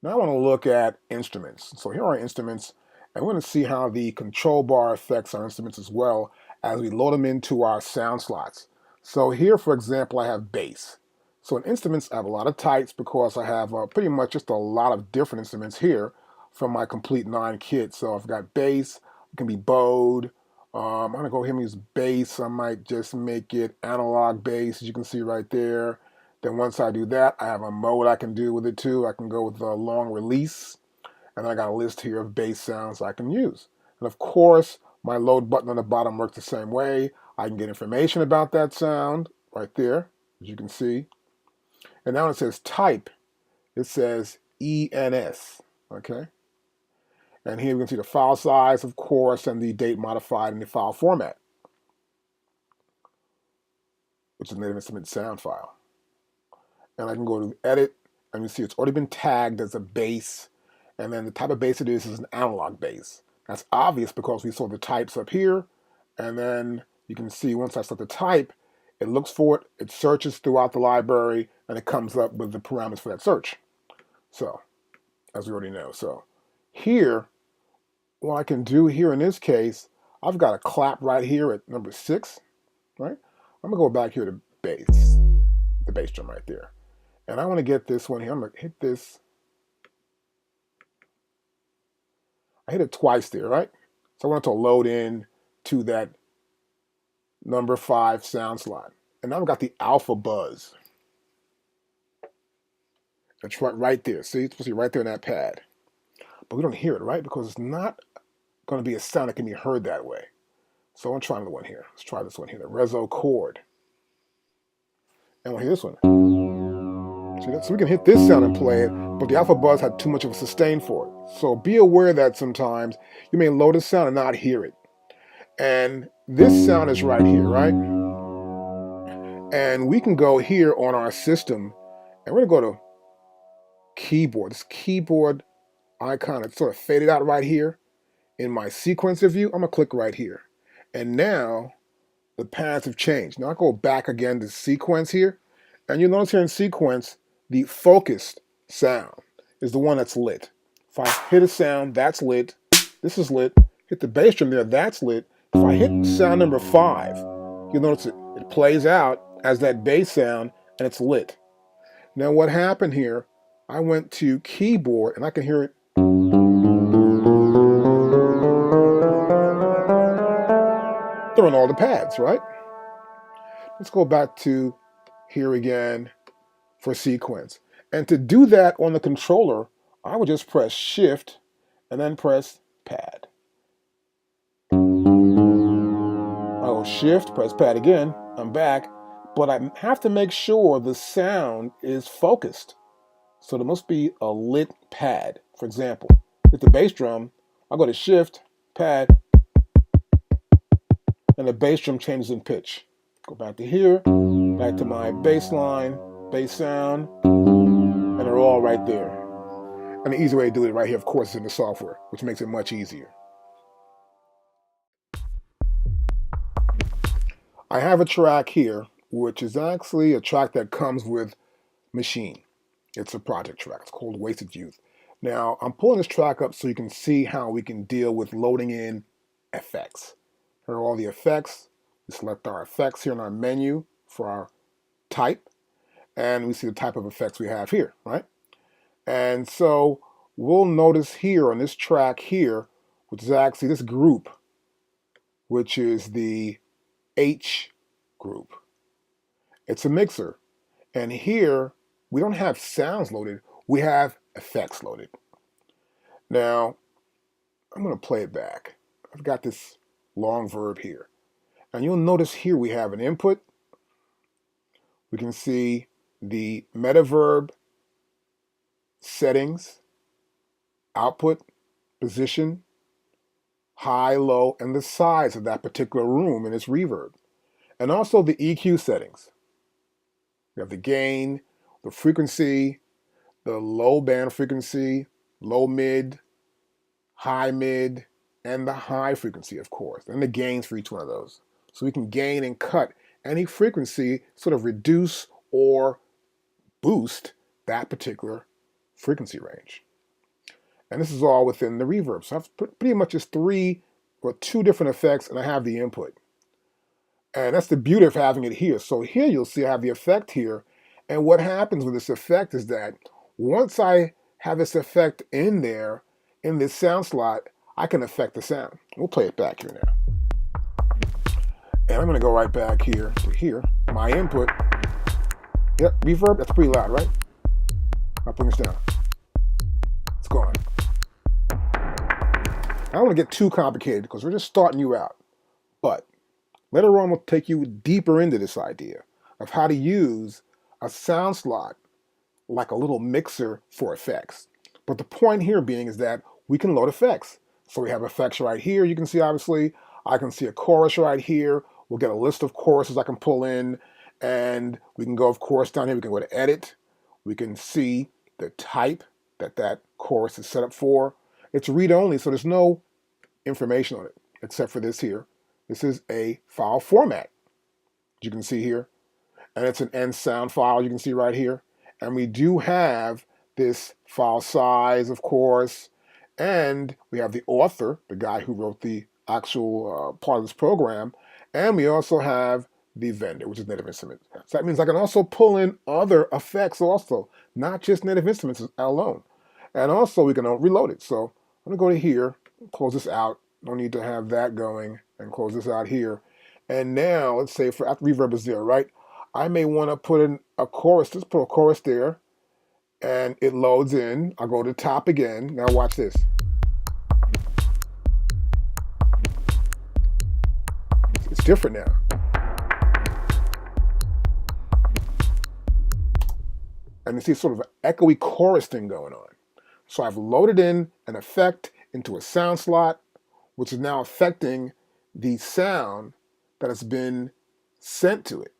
Now I want to look at instruments. So here are instruments, and we're going to see how the control bar affects our instruments as well as we load them into our sound slots. So here, for example, I have bass. So in instruments, I have a lot of types because I have pretty much just a lot of different instruments here from my Complete 9 kit. So I've got bass, it can be bowed. I'm going to go ahead and use bass. I might just make it analog bass, as you can see right there. Then once I do that, I have a mode I can do with it too. I can go with a long release, and I got a list here of bass sounds I can use. And of course, my load button on the bottom works the same way. I can get information about that sound right there, as you can see. And now it says type, it says ENS, okay? And here we can see the file size, of course, and the date modified in the file format, which is native instrument sound file. And I can go to edit, and you see it's already been tagged as a bass, and then the type of bass it is an analog bass. That's obvious because we saw the types up here, and then you can see once I set the type, it looks for it, it searches throughout the library, and it comes up with the parameters for that search. So, as we already know. So here, what I can do here in this case, I've got a clap right here at number 6, right? I'm gonna go back here to bass, the bass drum right there. And I want to get this one here. I'm going to hit this. I hit it twice there, right? So I want it to load in to that number 5 sound slot. And now I've got the alpha buzz. It's right there. See, it's supposed to be right there in that pad. But we don't hear it, right? Because it's not going to be a sound that can be heard that way. So I'm going to try another one here. Let's try this one here, the reso chord. And we'll hear this one. See that? So we can hit this sound and play it, but the alpha buzz had too much of a sustain for it. So be aware that sometimes you may load a sound and not hear it. And this sound is right here, right? And we can go here on our system, and we're going to go to keyboard. This keyboard icon is sort of faded out right here. In my sequencer view, I'm going to click right here. And now the paths have changed. Now I go back again to sequence here, and you'll notice here in sequence, the focused sound is the one that's lit. If I hit a sound, that's lit. This is lit. Hit the bass drum there, that's lit. If I hit sound number 5, you'll notice it plays out as that bass sound, and it's lit. Now what happened here, I went to keyboard, and I can hear it. They're on all the pads, right? Let's go back to here again for sequence. And to do that on the controller, I would just press Shift and then press Pad. I go Shift, press Pad again, I'm back, but I have to make sure the sound is focused. So there must be a lit pad. For example, with the bass drum, I'll go to Shift, Pad, and the bass drum changes in pitch. Go back to here, back to my bass line, bass sound, and they're all right there. And the easy way to do it right here, of course, is in the software, which makes it much easier. I have a track here, which is actually a track that comes with Maschine. It's a project track. It's called Wasted Youth. Now, I'm pulling this track up so you can see how we can deal with loading in effects. Here are all the effects. We select our effects here in our menu for our type, and we see the type of effects we have here, right? And so we'll notice here on this track here, which is actually this group, which is the H group. It's a mixer. And here, we don't have sounds loaded, we have effects loaded. Now, I'm going to play it back. I've got this long verb here. And you'll notice here we have an input. We can see the metaverb settings, output, position, high, low, and the size of that particular room and its reverb. And also the EQ settings. We have the gain, the frequency, the low band frequency, low mid, and the high frequency, of course, and the gains for each one of those. So we can gain and cut any frequency, sort of reduce or boost that particular frequency range. And this is all within the reverb. So I have pretty much just three or two different effects, and I have the input. And that's the beauty of having it here. So here you'll see I have the effect here. And what happens with this effect is that once I have this effect in there, in this sound slot, I can affect the sound. We'll play it back here now. And I'm going to go right back here to here. My input. Yep, reverb. That's pretty loud, right? I'll bring this down. It's gone. I don't want to get too complicated because we're just starting you out. But later on, we'll take you deeper into this idea of how to use a sound slot like a little mixer for effects. But the point here being is that we can load effects. So we have effects right here. You can see, obviously, I can see a chorus right here. We'll get a list of choruses I can pull in. And we can go, of course, down here. We can go to edit. We can see the type that chorus is set up for. It's read-only, so there's no information on it except for this here. This is a file format, you can see here. And it's an end sound file, you can see right here. And we do have this file size, of course. And we have the author, the guy who wrote the actual part of this program. And we also have the vendor, which is Native Instruments. So that means I can also pull in other effects also, not just Native Instruments alone. And also we can reload it. So I'm gonna go to here, close this out. No need to have that going, and close this out here. And now let's say for after reverb is there, right? I may want to put in a chorus. Let's put a chorus there, and it loads in. I'll go to the top again. Now watch this. It's different now. And you see sort of an echoey chorus thing going on. So I've loaded in an effect into a sound slot, which is now affecting the sound that has been sent to it.